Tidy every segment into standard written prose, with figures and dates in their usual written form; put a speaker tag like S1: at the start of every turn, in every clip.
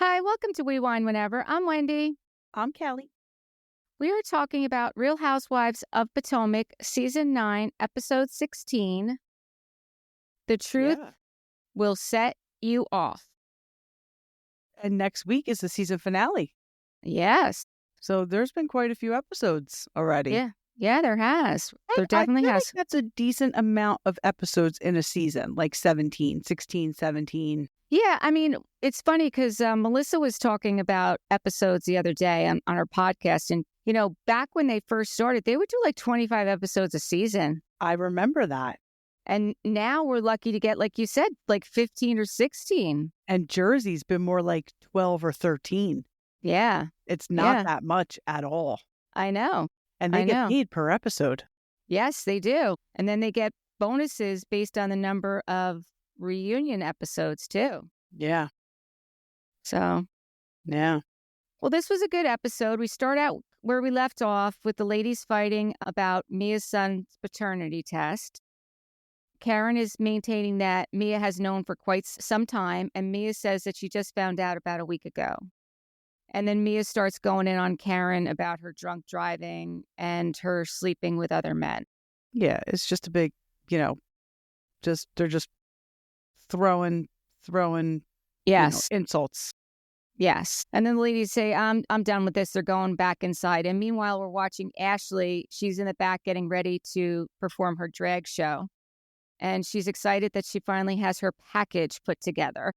S1: Hi, welcome to We Wine Whenever. I'm Wendy.
S2: I'm Kelly.
S1: We are talking about Real Housewives of Potomac, Season 9, Episode 16. The truth
S2: Yeah.
S1: will set you off.
S2: And next week is the season finale.
S1: Yes.
S2: So there's been quite a few episodes already.
S1: Yeah. Yeah, there has. There
S2: I
S1: definitely
S2: feel
S1: has.
S2: like that's a decent amount of episodes in a season, like 17, 16, 17.
S1: Yeah, I mean, it's funny because Melissa was talking about episodes the other day on her podcast. And, back when they first started, they would do like 25 episodes a season.
S2: I remember that.
S1: And now we're lucky to get, like you said, like 15 or 16.
S2: And Jersey's been more like 12 or 13.
S1: Yeah.
S2: It's not
S1: Yeah.
S2: that much at all.
S1: I know.
S2: And they
S1: I
S2: get
S1: know.
S2: paid per episode.
S1: Yes, they do. And then they get bonuses based on the number of reunion episodes, too.
S2: Yeah.
S1: So,
S2: Yeah.
S1: well, this was a good episode. We start out where we left off with the ladies fighting about Mia's son's paternity test. Karen is maintaining that Mia has known for quite some time, and Mia says that she just found out about a week ago. And then Mia starts going in on Karen about her drunk driving and her sleeping with other men.
S2: Yeah. It's just a big, they're just throwing
S1: Yes.
S2: insults.
S1: Yes. And then the ladies say, I'm done with this. They're going back inside. And meanwhile, we're watching Ashley. She's in the back getting ready to perform her drag show. And she's excited that she finally has her package put together.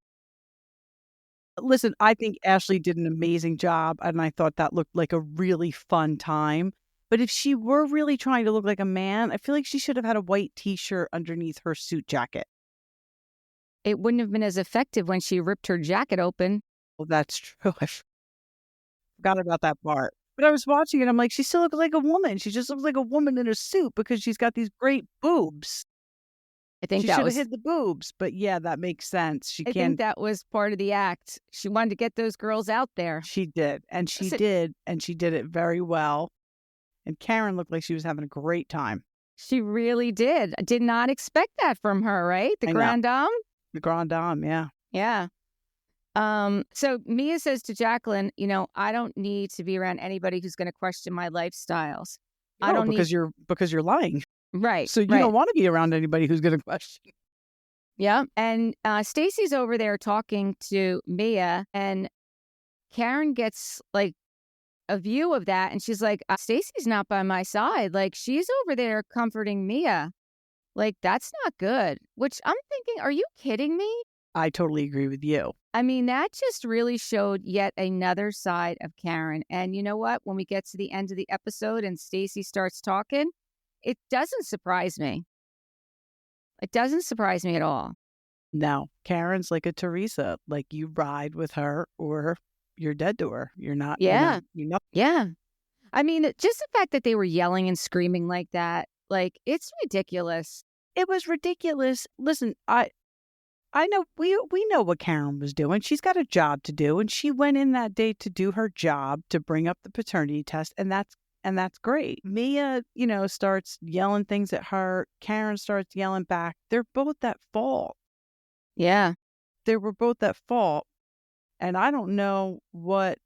S2: Listen, I think Ashley did an amazing job, and I thought that looked like a really fun time. But if she were really trying to look like a man, I feel like she should have had a white T-shirt underneath her suit jacket.
S1: It wouldn't have been as effective when she ripped her jacket open.
S2: Well, that's true. I forgot about that part. But I was watching it. I'm like, she still looks like a woman. She just looks like a woman in a suit because she's got these great boobs.
S1: I think
S2: She
S1: that
S2: should have
S1: was
S2: hid the boobs. But yeah, that makes sense. She
S1: I
S2: can't.
S1: think that was part of the act. She wanted to get those girls out there.
S2: She did. And she
S1: Listen-
S2: did. And she did it very well. And Karen looked like she was having a great time.
S1: She really did. I did not expect that from her, right? The
S2: I know.
S1: Grand Dame?
S2: The Grand Dame, yeah.
S1: Yeah. So Mia says to Jacqueline, I don't need to be around anybody who's going to question my lifestyles. I
S2: No,
S1: don't
S2: because
S1: need...
S2: you're lying.
S1: Right.
S2: So you
S1: right.
S2: don't want to be around anybody who's going to question.
S1: Yeah. And Stacey's over there talking to Mia, and Karen gets like a view of that. And she's like, Stacey's not by my side. Like, she's over there comforting Mia. Like, that's not good. Which I'm thinking, are you kidding me?
S2: I totally agree with you.
S1: I mean, that just really showed yet another side of Karen. And you know what? When we get to the end of the episode and Stacey starts talking, it doesn't surprise me. It doesn't surprise me at all.
S2: No, Karen's like a Teresa. Like, you ride with her or you're dead to her. You're not.
S1: Yeah.
S2: You're not.
S1: Yeah. I mean, just the fact that they were yelling and screaming like that, like, it's ridiculous.
S2: It was ridiculous. Listen, I know we know what Karen was doing. She's got a job to do, and she went in that day to do her job, to bring up the paternity test, and that's great. Mia, starts yelling things at her. Karen starts yelling back. They're both at fault.
S1: Yeah.
S2: They were both at fault, and I don't know what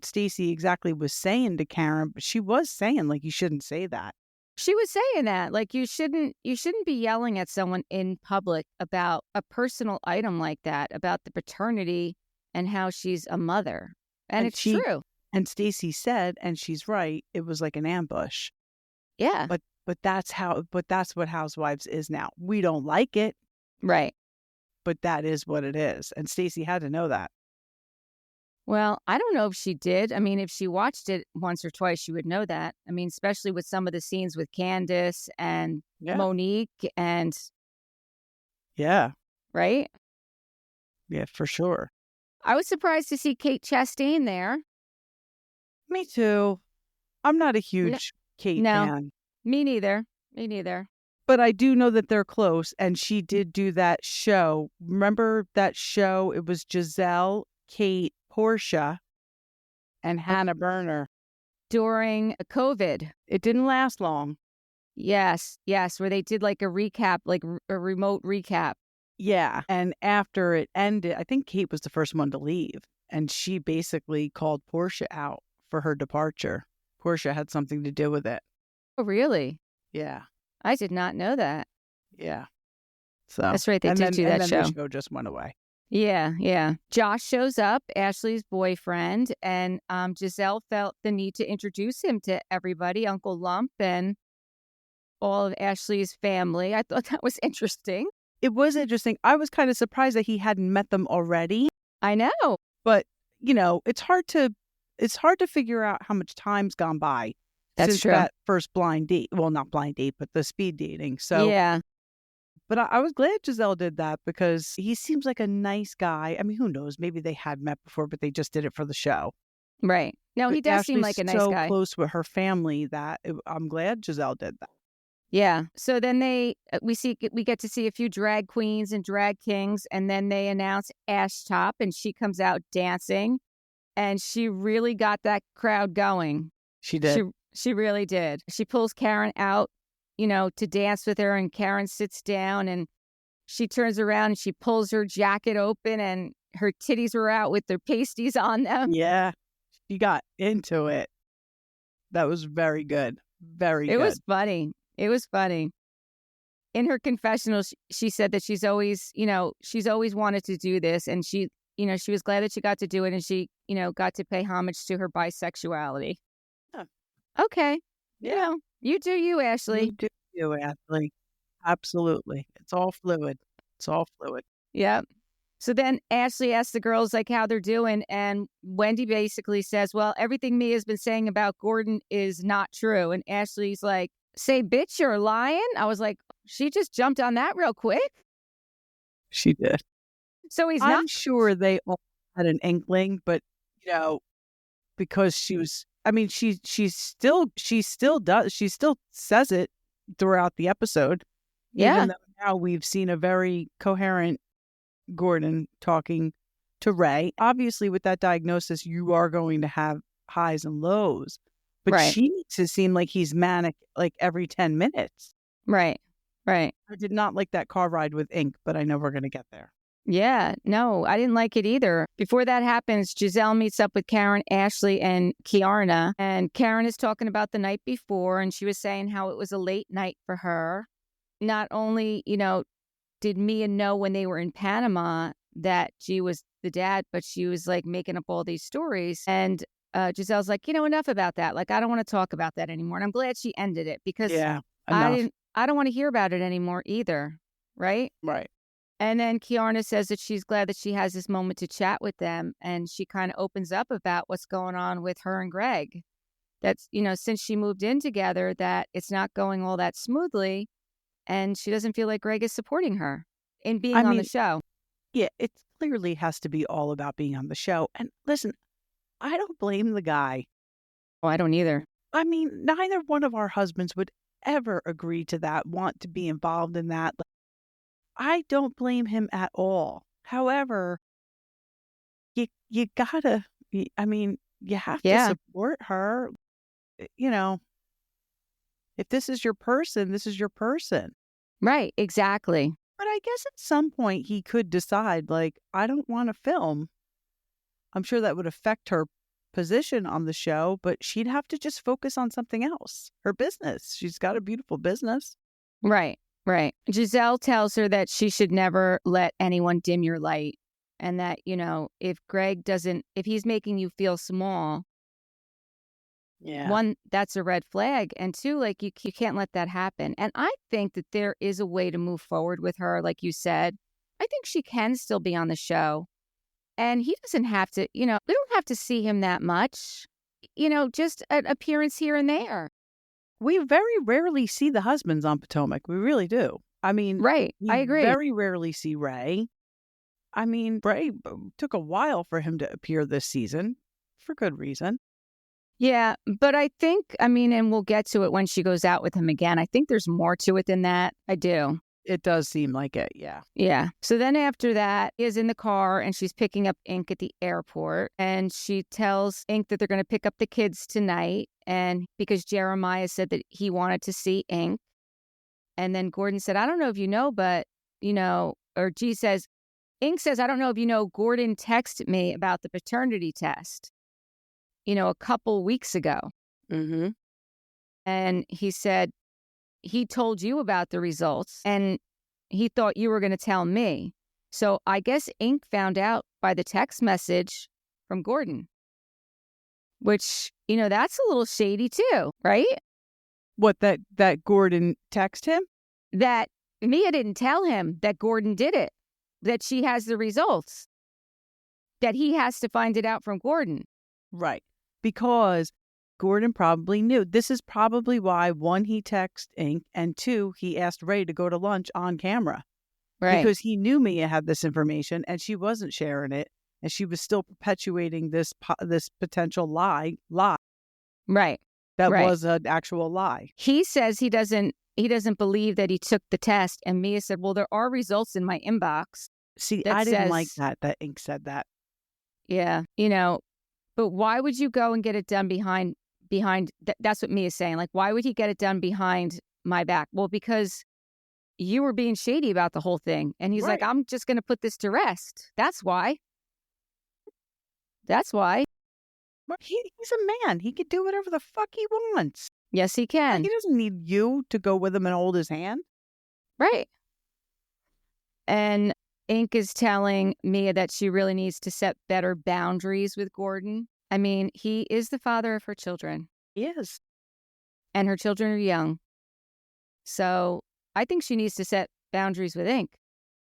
S2: Stacey exactly was saying to Karen, but she was saying, like, you shouldn't say that.
S1: She was saying that, like, you shouldn't be yelling at someone in public about a personal item like that, about the paternity and how she's a mother. And it's true.
S2: And Stacey said, and she's right, it was like an ambush.
S1: Yeah.
S2: But that's what Housewives is now. We don't like it.
S1: Right.
S2: But that is what it is. And Stacey had to know that.
S1: Well, I don't know if she did. I mean, if she watched it once or twice, she would know that. I mean, especially with some of the scenes with Candace and Monique and...
S2: Yeah.
S1: Right?
S2: Yeah, for sure.
S1: I was surprised to see Kate Chastain there.
S2: Me too. I'm not a huge Kate fan.
S1: Me neither.
S2: But I do know that they're close, and she did do that show. Remember that show? It was Giselle, Kate, Portia, and Hannah Berner.
S1: During COVID.
S2: It didn't last long.
S1: Yes, where they did like a recap, like a remote recap.
S2: Yeah. And after it ended, I think Kate was the first one to leave. And she basically called Portia out for her departure. Portia had something to do with it.
S1: Oh, really?
S2: Yeah.
S1: I did not know that.
S2: Yeah. So,
S1: That's right. They did do
S2: and
S1: that
S2: then the
S1: show.
S2: show just went away.
S1: Yeah, yeah. Josh shows up, Ashley's boyfriend, and Giselle felt the need to introduce him to everybody, Uncle Lump and all of Ashley's family. I thought that was interesting.
S2: It was interesting. I was kind of surprised that he hadn't met them already.
S1: I know.
S2: But, it's hard to figure out how much time's gone by
S1: That's
S2: since
S1: true.
S2: that first blind date. Well, not blind date, but the speed dating. So,
S1: Yeah,
S2: but I was glad Giselle did that because he seems like a nice guy. I mean, who knows? Maybe they had met before, but they just did it for the show.
S1: right. No,
S2: But
S1: he does seem like a nice
S2: so
S1: guy.
S2: close with her family that I'm glad Giselle did that.
S1: Yeah. So then we get to see a few drag queens and drag kings, and then they announce Ashtop, and she comes out dancing, and she really got that crowd going.
S2: She did.
S1: She really did. She pulls Karen out, to dance with her, and Karen sits down, and she turns around and she pulls her jacket open, and her titties were out with their pasties on them.
S2: Yeah. She got into it. That was very good. Very good.
S1: It was funny. It was funny. In her confessional, she said that she's always wanted to do this, and she was glad that she got to do it, and she, got to pay homage to her bisexuality.
S2: Huh.
S1: Okay.
S2: Yeah.
S1: You do you, Ashley.
S2: You do you, Ashley. Absolutely. It's all fluid. It's all fluid.
S1: Yep. So then Ashley asks the girls how they're doing, and Wendy basically says, well, everything Mia's been saying about Gordon is not true. And Ashley's like, say, bitch, you're lying? I was like, she just jumped on that real quick.
S2: She did.
S1: So he's not.
S2: I'm sure they all had an inkling, but because she was, I mean, she still does. She still says it throughout the episode.
S1: Yeah.
S2: Even though now we've seen a very coherent Gordon talking to Ray. Obviously, with that diagnosis, you are going to have highs and lows. But
S1: Right.
S2: she makes it seem like he's manic like every 10 minutes.
S1: Right. Right.
S2: I did not like that car ride with Ink, but I know we're going to get there.
S1: Yeah. No, I didn't like it either. Before that happens, Giselle meets up with Karen, Ashley, and Kiarna. And Karen is talking about the night before, and she was saying how it was a late night for her. Not only, did Mia know when they were in Panama that G was the dad, but she was making up all these stories. And Giselle's like, enough about that. I don't want to talk about that anymore. And I'm glad she ended it because I don't want to hear about it anymore either. Right.
S2: Right.
S1: And then Kiarna says that she's glad that she has this moment to chat with them. And she kind of opens up about what's going on with her and Greg. That's, since she moved in together, that it's not going all that smoothly. And she doesn't feel like Greg is supporting her in being on the show.
S2: Yeah, it clearly has to be all about being on the show. And listen, I don't blame the guy.
S1: Oh, I don't either.
S2: I mean, neither one of our husbands would ever agree to that, want to be involved in that. I don't blame him at all. However, you gotta, I mean, you have to support her. If this is your person, this is your person.
S1: Right, exactly.
S2: But I guess at some point he could decide, I don't want to film. I'm sure that would affect her position on the show, but she'd have to just focus on something else. Her business. She's got a beautiful business.
S1: Right, right. Giselle tells her that she should never let anyone dim your light. And that, if he's making you feel small, one, that's a red flag. And two, you can't let that happen. And I think that there is a way to move forward with her. Like you said, I think she can still be on the show. And he doesn't have to, we don't have to see him that much, just an appearance here and there.
S2: We very rarely see the husbands on Potomac. We really do. I mean,
S1: right. I agree.
S2: Very rarely see Ray. I mean, Ray took a while for him to appear this season for good reason.
S1: Yeah, but I think, and we'll get to it when she goes out with him again. I think there's more to it than that. I do.
S2: It does seem like it, yeah.
S1: Yeah. So then after that, he is in the car and she's picking up Ink at the airport. And she tells Ink that they're going to pick up the kids tonight. And because Jeremiah said that he wanted to see Ink. And then Gordon said, I don't know if you know, but, or G says, Ink says, I don't know if you know, Gordon texted me about the paternity test, a couple weeks ago.
S2: Mm-hmm.
S1: And he said he told you about the results and he thought you were going to tell me. So I guess Ink found out by the text message from Gordon, which, that's a little shady too, right?
S2: What, that Gordon text him?
S1: That Mia didn't tell him that Gordon did it, that she has the results, that he has to find it out from Gordon.
S2: Right. Because Gordon probably knew. This is probably why, one, he texted Ink, and two, he asked Ray to go to lunch on camera.
S1: Right.
S2: Because he knew Mia had this information and she wasn't sharing it, and she was still perpetuating this potential lie.
S1: Right.
S2: That
S1: right.
S2: was an actual lie.
S1: He says he doesn't believe that he took the test, and Mia said, well, there are results in my inbox.
S2: See, I didn't like that Ink said that.
S1: Yeah, but why would you go and get it done behind that's what Mia's saying. Like, why would he get it done behind my back? Well, because you were being shady about the whole thing. And he's like, I'm just going to put this to rest. That's why. He's
S2: a man. He could do whatever the fuck he wants.
S1: Yes, he can.
S2: He doesn't need you to go with him and hold his hand.
S1: Right. And Ink is telling Mia that she really needs to set better boundaries with Gordon. I mean, he is the father of her children.
S2: He is.
S1: And her children are young. So I think she needs to set boundaries with Ink.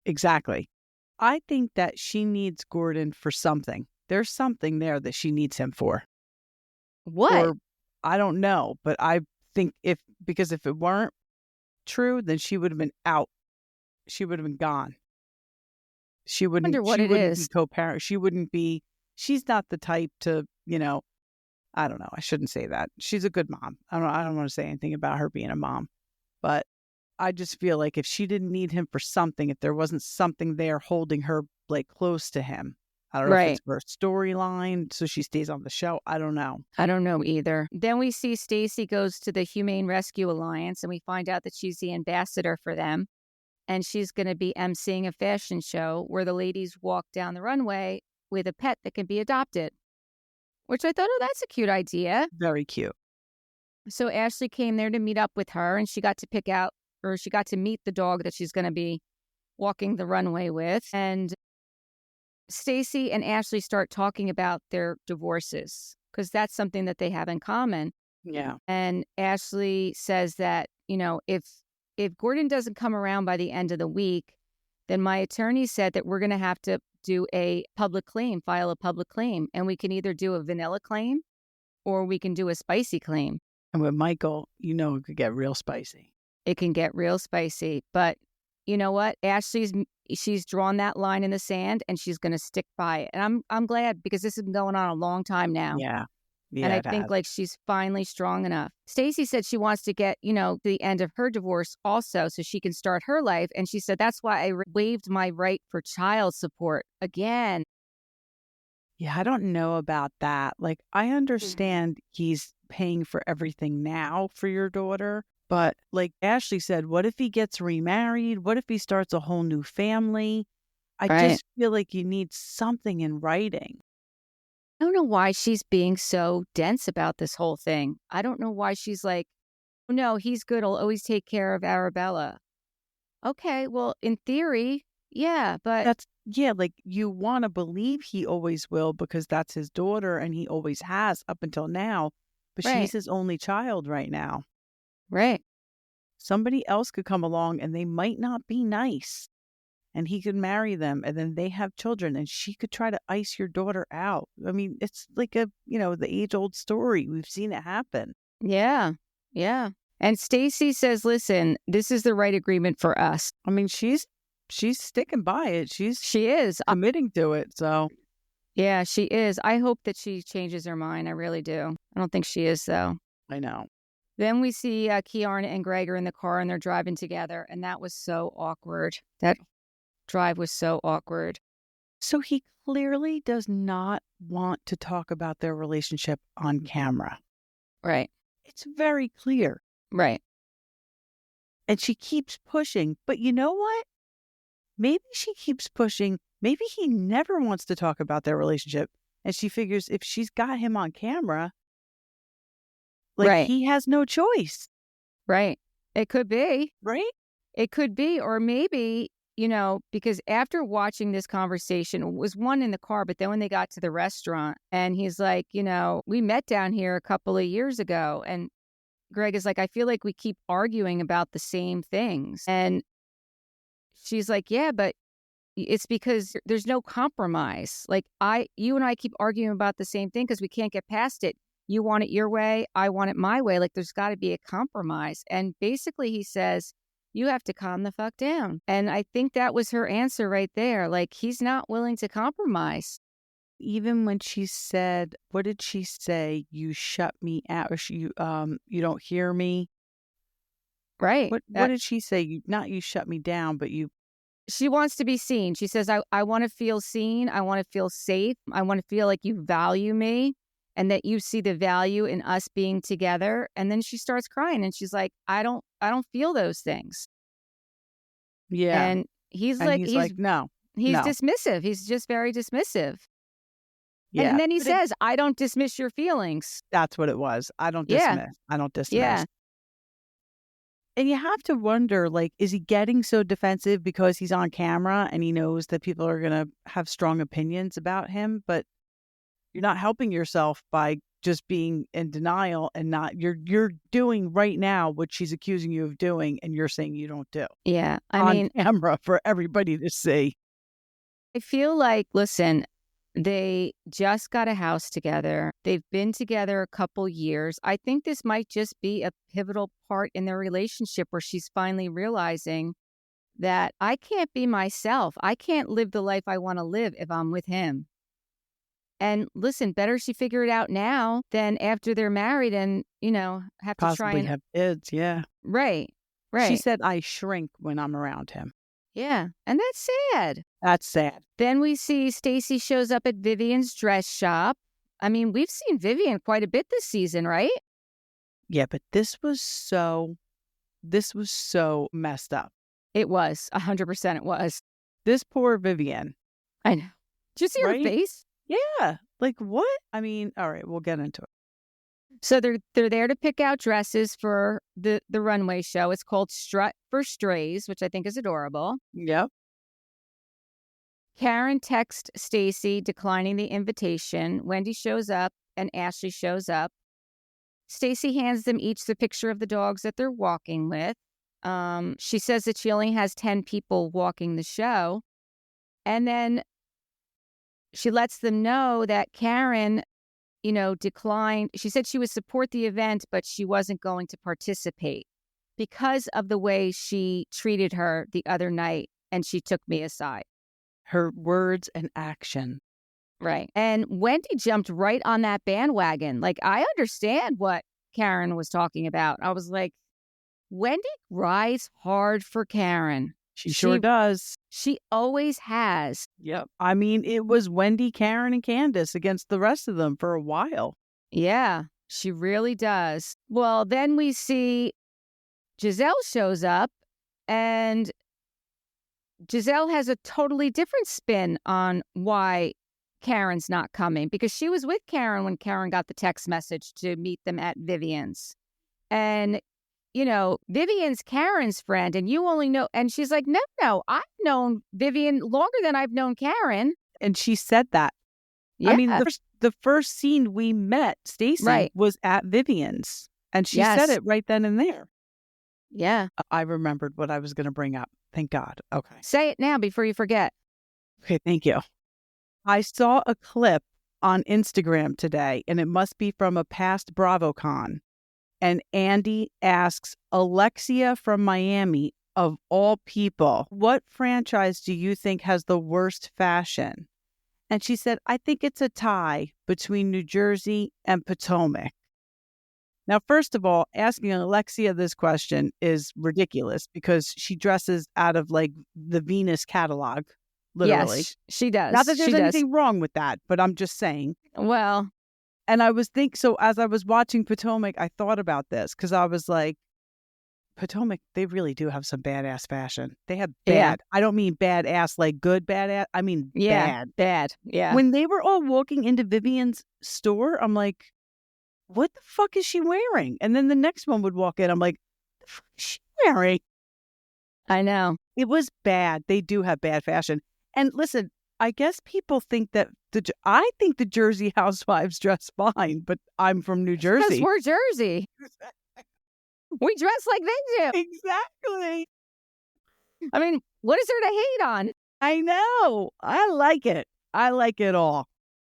S2: Exactly. I think that she needs Gordon for something. There's something there that she needs him for.
S1: What?
S2: Or, I don't know, but I think because if it weren't true, then she would have been out. She would have been gone. She wouldn't.
S1: Wonder what it is.
S2: Be co-parent. She wouldn't be. She's not the type to, I don't know. I shouldn't say that. She's a good mom. I don't want to say anything about her being a mom, but I just feel like if she didn't need him for something, if there wasn't something there holding her like close to him, I don't know if it's for a storyline, so she stays on the show. I don't know.
S1: I don't know either. Then we see Stacey goes to the Humane Rescue Alliance, and we find out that she's the ambassador for them. And she's going to be emceeing a fashion show where the ladies walk down the runway with a pet that can be adopted, which I thought, oh, that's a cute idea.
S2: Very cute.
S1: So Ashley came there to meet up with her, and she got to meet the dog that she's going to be walking the runway with. And Stacey and Ashley start talking about their divorces because that's something that they have in common.
S2: Yeah.
S1: And Ashley says that, if Gordon doesn't come around by the end of the week, then my attorney said that we're going to have to file a public claim. And we can either do a vanilla claim or we can do a spicy claim.
S2: And with Michael, it could get real spicy.
S1: It can get real spicy. But you know what? She's drawn that line in the sand and she's going to stick by it. And I'm glad because this has been going on a long time now.
S2: Yeah.
S1: And I think she's finally strong enough. Stacey said she wants to get, to the end of her divorce also so she can start her life. And she said, that's why I waived my right for child support again.
S2: Yeah, I don't know about that. Like, I understand he's paying for everything now for your daughter. But like Ashley said, what if he gets remarried? What if he starts a whole new family? I just feel like you need something in writing.
S1: I don't know why she's being so dense about this whole thing. I don't know why she's like, oh, no, he's good. I'll always take care of Arabella. Okay, well, in theory, yeah, but...
S2: like you want to believe he always will because that's his daughter and he always has up until now. But she's his only child right now.
S1: Right.
S2: Somebody else could come along and they might not be nice. And he could marry them and then they have children and she could try to ice your daughter out. I mean, it's like the age-old story. We've seen it happen.
S1: Yeah. Yeah. And Stacey says, listen, this is the right agreement for us.
S2: I mean, she's sticking by it.
S1: She is
S2: committing to it. So
S1: yeah, she is. I hope that she changes her mind. I really do. I don't think she is, though.
S2: I know.
S1: Then we see Kiarna and Greg are in the car and they're driving together. And that was so awkward. That drive was so awkward.
S2: So he clearly does not want to talk about their relationship on camera.
S1: Right.
S2: It's very clear.
S1: Right.
S2: And she keeps pushing. But you know what? maybe she keeps pushing. Maybe he never wants to talk about their relationship. And she figures if she's got him on camera, like
S1: Right.
S2: he has no choice.
S1: Right. It could be.
S2: Right?
S1: It could be. Or maybe, because after watching this conversation, it was one in the car, but then when they got to the restaurant and he's like, we met down here a couple of years ago. And Greg is like, I feel like we keep arguing about the same things. And she's like, yeah, but it's because there's no compromise. Like you and I keep arguing about the same thing because we can't get past it. You want it your way. I want it my way. Like there's got to be a compromise. And basically he says, you have to calm the fuck down. And I think that was her answer right there. Like he's not willing to compromise.
S2: Even when she said, what did she say? You shut me out, or you don't hear me.
S1: Right.
S2: What did she say? Not you shut me down, but you.
S1: She wants to be seen. She says, I want to feel seen. I want to feel safe. I want to feel like you value me and that you see the value in us being together. And then she starts crying and she's like, I don't feel those things.
S2: Yeah.
S1: And he's
S2: like, no.
S1: He's
S2: no.
S1: dismissive. He's just very dismissive.
S2: Yeah.
S1: And then he says, I don't dismiss your feelings.
S2: That's what it was. I don't dismiss.
S1: Yeah.
S2: I don't dismiss.
S1: Yeah.
S2: And you have to wonder, like, is he getting so defensive because he's on camera and he knows that people are going to have strong opinions about him? But you're not helping yourself by just being in denial and not, you're doing right now what she's accusing you of doing and you're saying you don't do.
S1: Yeah.
S2: I mean, on camera for everybody to see.
S1: I feel like, listen, they just got a house together. They've been together a couple years. I think this might just be a pivotal part in their relationship where she's finally realizing that I can't be myself. I can't live the life I want to live if I'm with him. And listen, better she figure it out now than after they're married and, have to try and
S2: have kids. Yeah.
S1: Right.
S2: She said, I shrink when I'm around him.
S1: Yeah. And that's sad.
S2: That's sad.
S1: Then we see Stacey shows up at Vivian's dress shop. I mean, we've seen Vivian quite a bit this season, right?
S2: Yeah, but this was so messed up.
S1: It was. 100% it was.
S2: This poor Vivian.
S1: I know. Did you see her face?
S2: Yeah. Like what? I mean, all right, we'll get into it.
S1: So they're there to pick out dresses for the runway show. It's called Strut for Strays, which I think is adorable.
S2: Yep.
S1: Karen texts Stacey declining the invitation. Wendy shows up and Ashley shows up. Stacey hands them each the picture of the dogs that they're walking with. She says that she only has 10 people walking the show. And then she lets them know that Karen, declined. She said she would support the event, but she wasn't going to participate because of the way she treated her the other night. And she took me aside.
S2: Her words and action.
S1: Right. And Wendy jumped right on that bandwagon. Like, I understand what Karen was talking about. I was like, Wendy rides hard for Karen.
S2: She sure does.
S1: She always has.
S2: Yep. I mean, it was Wendy, Karen, and Candace against the rest of them for a while.
S1: Yeah, she really does. Well, then we see Giselle shows up, and Giselle has a totally different spin on why Karen's not coming, because she was with Karen when Karen got the text message to meet them at Vivian's. And Vivian's Karen's friend, and you only know. And she's like, no, I've known Vivian longer than I've known Karen.
S2: And she said that.
S1: Yeah.
S2: I mean, the first scene we met Stacey was at Vivian's, and she said it right then and there.
S1: Yeah.
S2: I remembered what I was going to bring up. Thank God. Okay.
S1: Say it now before you forget.
S2: Okay, thank you. I saw a clip on Instagram today, and it must be from a past BravoCon. And Andy asks Alexia from Miami, of all people, what franchise do you think has the worst fashion? And she said, I think it's a tie between New Jersey and Potomac. Now, first of all, asking Alexia this question is ridiculous because she dresses out of like the Venus catalog, literally.
S1: Yes, she does.
S2: Not that there's anything wrong with that, but I'm just saying.
S1: Well.
S2: And I was so as I was watching Potomac, I thought about this because I was like, Potomac, they really do have some badass fashion. They have
S1: Yeah.
S2: bad. I don't mean badass like good badass. I mean
S1: Yeah.
S2: bad.
S1: Bad. Yeah.
S2: When they were all walking into Vivian's store, I'm like, what the fuck is she wearing? And then the next one would walk in. I'm like, the fuck is she wearing?
S1: I know.
S2: It was bad. They do have bad fashion. And listen, I guess people think that I think the Jersey housewives dress fine, but I'm from New
S1: Because
S2: Jersey.
S1: we're Jersey. We dress like they do.
S2: Exactly.
S1: I mean, what is there to hate on?
S2: I know. I like it. I like it all.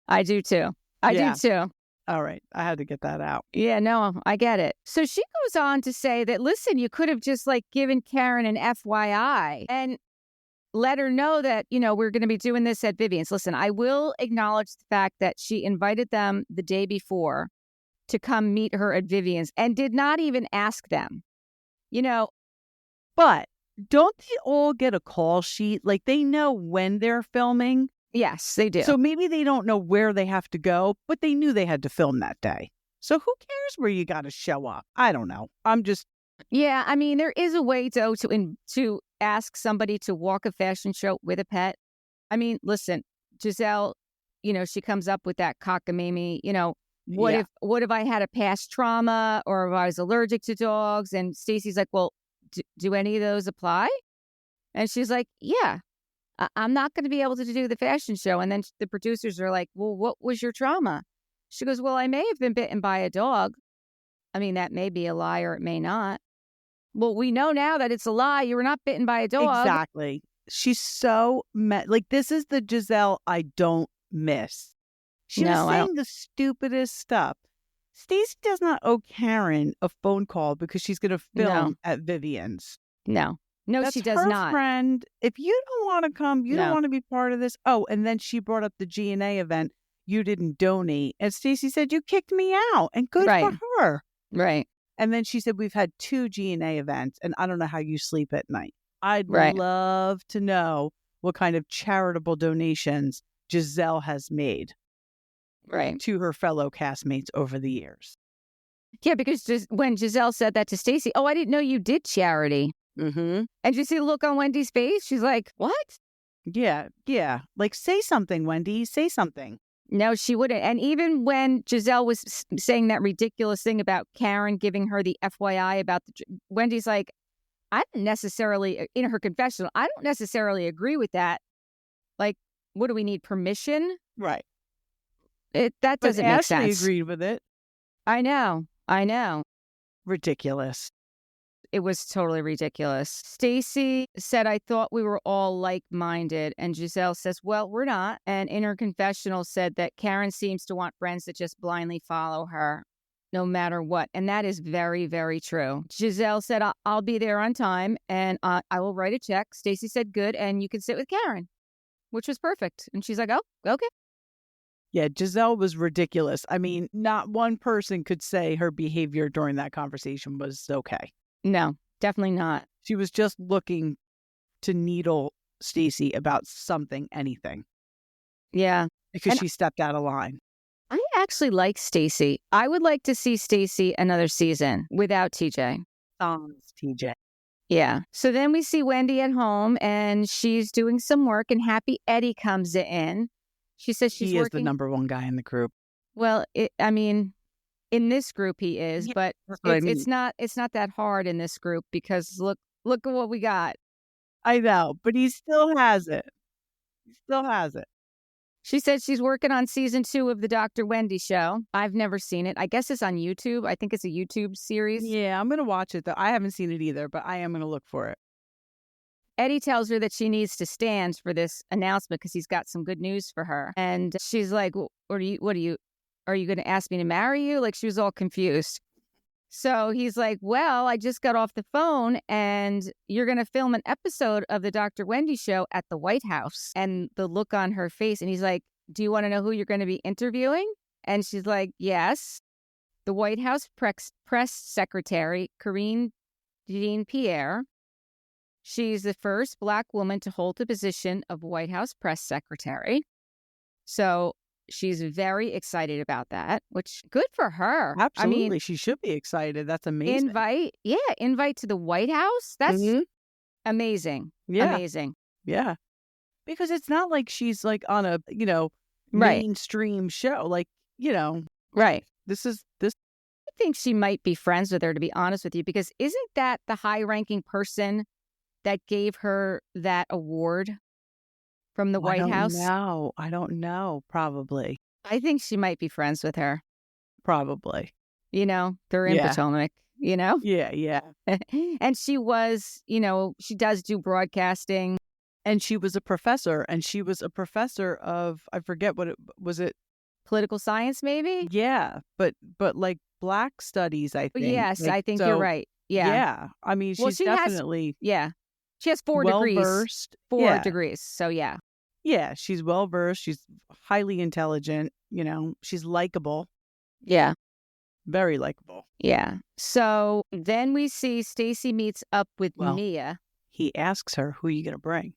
S1: I do too. I
S2: Yeah.
S1: do too.
S2: All right. I had to get that out.
S1: Yeah, no, I get it. So she goes on to say that, listen, you could have just like given Karen an FYI and let her know that, we're going to be doing this at Vivian's. Listen, I will acknowledge the fact that she invited them the day before to come meet her at Vivian's and did not even ask them.
S2: But don't they all get a call sheet? Like they know when they're filming.
S1: Yes, they do.
S2: So maybe they don't know where they have to go, but they knew they had to film that day. So who cares where you got to show up? I don't know.
S1: Yeah, I mean, there is a way to ask somebody to walk a fashion show with a pet. I mean, listen, Giselle, she comes up with that cockamamie, what if I had a past trauma or if I was allergic to dogs? And Stacey's like, well, do any of those apply? And she's like, yeah, I'm not going to be able to do the fashion show. And then the producers are like, well, what was your trauma? She goes, well, I may have been bitten by a dog. I mean, that may be a lie or it may not. Well, we know now that it's a lie. You were not bitten by a dog.
S2: Exactly. She's so like, this is the Giselle I don't miss. She was saying the stupidest stuff. Stacey does not owe Karen a phone call because she's going to film at Vivian's.
S1: No,
S2: That's
S1: she does
S2: her
S1: not.
S2: Friend, if you don't want to come, you don't want to be part of this. Oh, and then she brought up the G&A event. You didn't donate. And Stacey said, you kicked me out. And good for her.
S1: Right.
S2: And then she said, we've had 2 G&A events, and I don't know how you sleep at night. I'd love to know what kind of charitable donations Giselle has made to her fellow castmates over the years.
S1: Yeah, because when Giselle said that to Stacey, oh, I didn't know you did charity.
S2: Mm-hmm.
S1: And you see the look on Wendy's face? She's like, what?
S2: Yeah. Like, say something, Wendy. Say something.
S1: No, she wouldn't. And even when Giselle was saying that ridiculous thing about Karen giving her the FYI about Wendy's like, I don't necessarily, in her confessional, I don't necessarily agree with that. Like, what do we need? Permission?
S2: Right.
S1: That doesn't make sense.
S2: Ashley agreed with it.
S1: I know.
S2: Ridiculous.
S1: It was totally ridiculous. Stacey said, I thought we were all like-minded. And Giselle says, well, we're not. And in her confessional said that Karen seems to want friends that just blindly follow her no matter what. And that is very, very true. Giselle said, I'll be there on time and I will write a check. Stacey said, good. And you can sit with Karen, which was perfect. And she's like, oh, okay.
S2: Yeah, Giselle was ridiculous. I mean, not one person could say her behavior during that conversation was okay.
S1: No, definitely not.
S2: She was just looking to needle Stacey about something, anything.
S1: Yeah.
S2: Because she stepped out of line.
S1: I actually like Stacey. I would like to see Stacey another season without TJ.
S2: TJ.
S1: Yeah. So then we see Wendy at home and she's doing some work and Happy Eddie comes in. She says she's working. He is
S2: the number one guy in the group.
S1: Well, in this group he is, but it's not that hard in this group because look at what we got.
S2: I know, but he still has it.
S1: She said she's working on season 2 of the Dr. Wendy show. I've never seen it. I guess it's on YouTube. I think it's a YouTube series.
S2: Yeah, I'm going to watch it though. I haven't seen it either, but I am going to look for it.
S1: Eddie tells her that she needs to stand for this announcement because he's got some good news for her. And she's like, are you going to ask me to marry you? Like, she was all confused. So he's like, well, I just got off the phone and you're going to film an episode of the Dr. Wendy show at the White House. And the look on her face. And he's like, do you want to know who you're going to be interviewing? And she's like, yes. The White House press secretary, Karine Jean-Pierre. She's the first Black woman to hold the position of White House press secretary. So she's very excited about that, which good for her.
S2: Absolutely.
S1: I mean,
S2: She should be excited. That's amazing.
S1: invite to the White House. That's
S2: Mhm.
S1: amazing.
S2: Yeah.
S1: Amazing.
S2: Yeah. Because it's not like she's like on a,
S1: Right.
S2: mainstream show. Like, you know,
S1: Right.
S2: this.
S1: I think she might be friends with her, to be honest with you, because isn't that the high-ranking person that gave her that award from the
S2: I
S1: White
S2: don't
S1: House?
S2: know. I don't know. Probably.
S1: I think she might be friends with her.
S2: Probably.
S1: They're in
S2: Yeah.
S1: Potomac,
S2: Yeah. Yeah.
S1: and she was, she does do broadcasting.
S2: And she was a professor, of, I forget what it was. It
S1: Political science, maybe?
S2: Yeah, but like Black studies, I
S1: Oh,
S2: think.
S1: yes,
S2: Like,
S1: I think you're
S2: so
S1: right. Yeah.
S2: yeah, I mean,
S1: Well,
S2: she's definitely
S1: she has 4
S2: well
S1: degrees.
S2: versed.
S1: 4 degrees. So, yeah.
S2: Yeah, she's well versed. She's highly intelligent. She's likable,
S1: Yeah.
S2: very likable.
S1: Yeah. So then we see Stacey meets up with
S2: Well,
S1: Mia.
S2: he asks her, "Who are you going to bring?"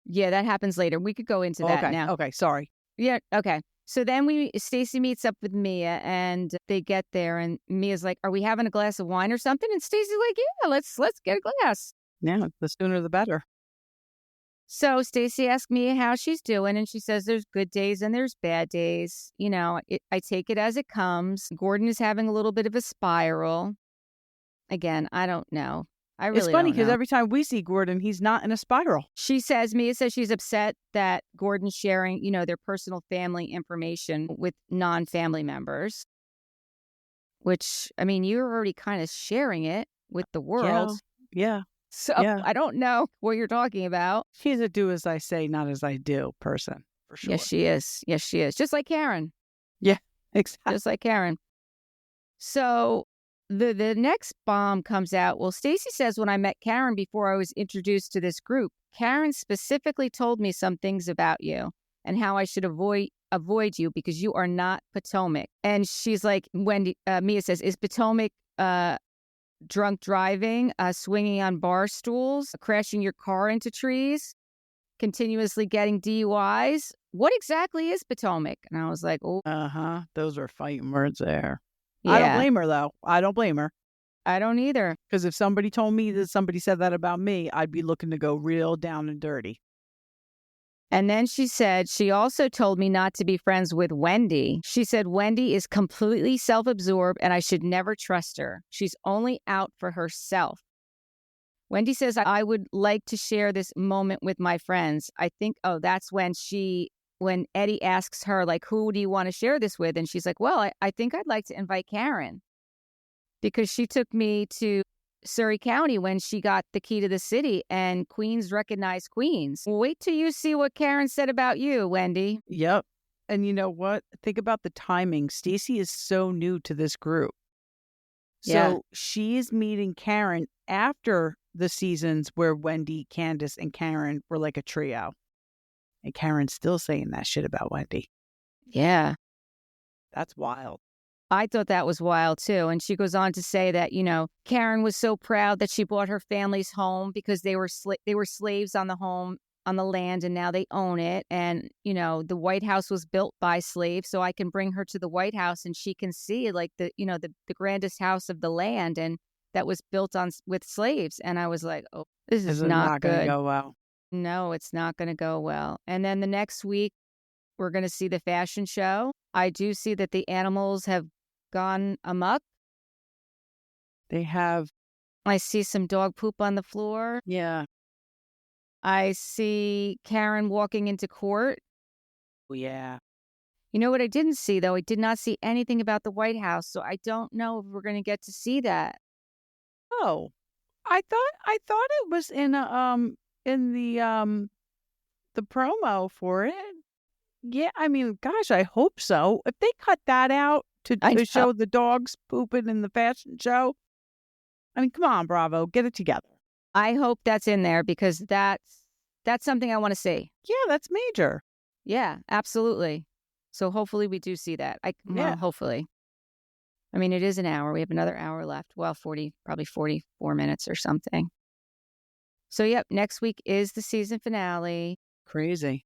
S1: Yeah, that happens later. We could go into that
S2: Okay,
S1: now.
S2: okay, sorry.
S1: Yeah. Okay. So then Stacey meets up with Mia and they get there and Mia's like, "Are we having a glass of wine or something?" And Stacey's like, "Yeah, let's get a glass."
S2: Yeah, the sooner the better.
S1: So Stacey asked Mia how she's doing, and she says there's good days and there's bad days. I take it as it comes. Gordon is having a little bit of a spiral. Again, I don't know. I
S2: It's
S1: really
S2: funny
S1: don't
S2: because
S1: know.
S2: every time we see Gordon, he's not in a spiral.
S1: Mia says she's upset that Gordon's sharing, their personal family information with non-family members, which, I mean, you're already kind of sharing it with the world.
S2: Yeah,
S1: So
S2: yeah.
S1: I don't know what you're talking about.
S2: She's a do as I say, not as I do person, for sure.
S1: Yes, she is. Yes, she is. Just like Karen.
S2: Yeah, exactly.
S1: Just like Karen. So the next bomb comes out. Well, Stacey says when I met Karen before I was introduced to this group, Karen specifically told me some things about you and how I should avoid you because you are not Potomac. And she's like, Mia says, is Potomac drunk driving, swinging on bar stools, crashing your car into trees, continuously getting DUIs? What exactly is Potomac? And I was like, oh,
S2: Those are fighting words there.
S1: yeah.
S2: I don't blame her, though. I don't blame her.
S1: I don't either.
S2: Because if somebody told me that somebody said that about me, I'd be looking to go real down and dirty.
S1: And then she said, she also told me not to be friends with Wendy. She said, Wendy is completely self-absorbed and I should never trust her. She's only out for herself. Wendy says, I would like to share this moment with my friends. I think, that's when Eddie asks her, like, who do you want to share this with? And she's like, well, I think I'd like to invite Karen because she took me to Surrey County when she got the key to the city and Queens recognized Queens. Wait till you see what Karen said about you, Wendy.
S2: Yep. And you know what? Think about the timing. Stacey is so new to this group. So she's meeting Karen after the seasons where Wendy, Candace, and Karen were like a trio. And Karen's still saying that shit about Wendy.
S1: Yeah.
S2: That's wild.
S1: I thought that was wild, too. And she goes on to say that, Karen was so proud that she bought her family's home because they were slaves on the land, and now they own it. And, the White House was built by slaves. So I can bring her to the White House and she can see like the grandest house of the land. And that was built with slaves. And I was like, oh, this is not
S2: going to
S1: good.
S2: go well.
S1: No, it's not going to go well. And then the next week, we're going to see the fashion show. I do see that the animals have gone amok.
S2: They have.
S1: I see some dog poop on the floor.
S2: Yeah.
S1: I see Karen walking into court.
S2: Yeah.
S1: You know what I didn't see, though? I did not see anything about the White House, so I don't know if we're going to get to see that.
S2: Oh, I thought it was in the promo for it. Yeah, I mean, gosh, I hope so. If they cut that out to show the dogs pooping in the fashion show, I mean, come on, Bravo, get it together.
S1: I hope that's in there because that's something I want to see.
S2: Yeah, that's major.
S1: Yeah, absolutely. So hopefully we do see that. Hopefully. I mean, it is an hour. We have another hour left. Well, probably 44 minutes or something. So, yep, next week is the season finale.
S2: Crazy.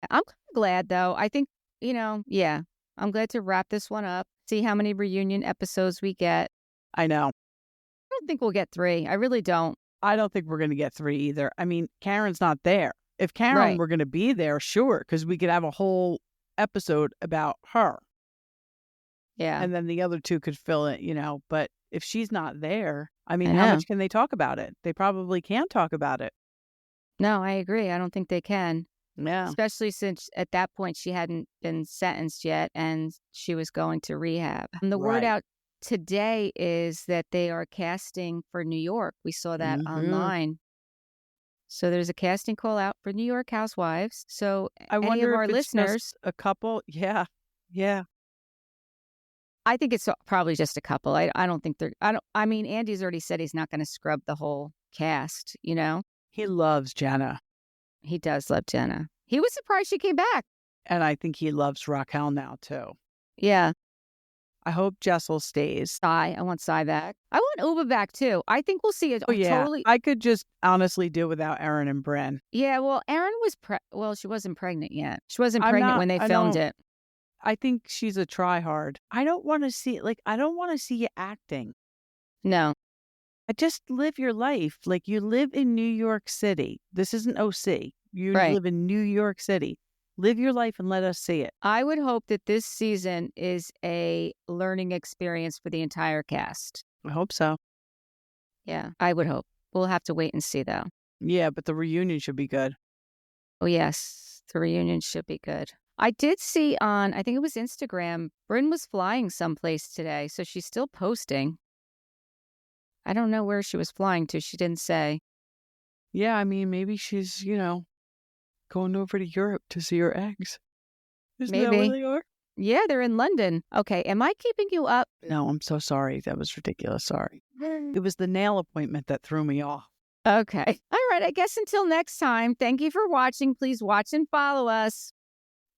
S1: I'm kind of glad, though. I think yeah, I'm glad to wrap this one up, see how many reunion episodes we get.
S2: I know.
S1: I don't think we'll get 3. I really don't.
S2: I don't think we're going to get 3 either. I mean, Karen's not there. If Karen
S1: Right.
S2: were going to be there, sure, because we could have a whole episode about her.
S1: Yeah.
S2: And then the other 2 could fill it, But if she's not there, I mean,
S1: I
S2: how
S1: know.
S2: much can they talk about it? They probably can't talk about it.
S1: No, I agree. I don't think they can.
S2: Yeah.
S1: Especially since at that point she hadn't been sentenced yet and she was going to rehab. And the word
S2: Right.
S1: out today is that they are casting for New York. We saw that online. So there's a casting call out for New York Housewives. So
S2: I
S1: any
S2: wonder
S1: of our
S2: if it's
S1: listeners,
S2: just a couple. Yeah. Yeah.
S1: I think it's probably just a couple. I don't think they're, I mean, Andy's already said he's not going to scrub the whole cast,
S2: He loves Jenna.
S1: He does love Jenna. He was surprised she came back.
S2: And I think he loves Raquel now, too.
S1: Yeah.
S2: I hope Jessel stays.
S1: I want Cy back. I want Uba back, too. I think we'll see it.
S2: Oh, yeah.
S1: Totally.
S2: I could just honestly do without Erin and Brynn.
S1: Yeah, well, Erin was she wasn't pregnant yet. She wasn't pregnant when they filmed it.
S2: I think she's a tryhard. I don't want to see you acting.
S1: No.
S2: I just live your life. Like, you live in New York City. This isn't OC. You
S1: Right.
S2: live in New York City. Live your life and let us see it.
S1: I would hope that this season is a learning experience for the entire cast.
S2: I hope so.
S1: Yeah, I would hope. We'll have to wait and see, though.
S2: Yeah, but the reunion should be good.
S1: Oh, yes. The reunion should be good. I did see on, I think it was Instagram, Brynn was flying someplace today, so she's still posting. I don't know where she was flying to. She didn't say.
S2: Yeah, I mean, maybe she's, going over to Europe to see her eggs. Isn't that where
S1: Maybe.
S2: they are?
S1: Yeah, they're in London. Okay, am I keeping you up?
S2: No, I'm so sorry. That was ridiculous. Sorry. It was the nail appointment that threw me off.
S1: Okay. All right, I guess until next time, thank you for watching. Please watch and follow us.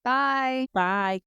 S1: Bye.
S2: Bye.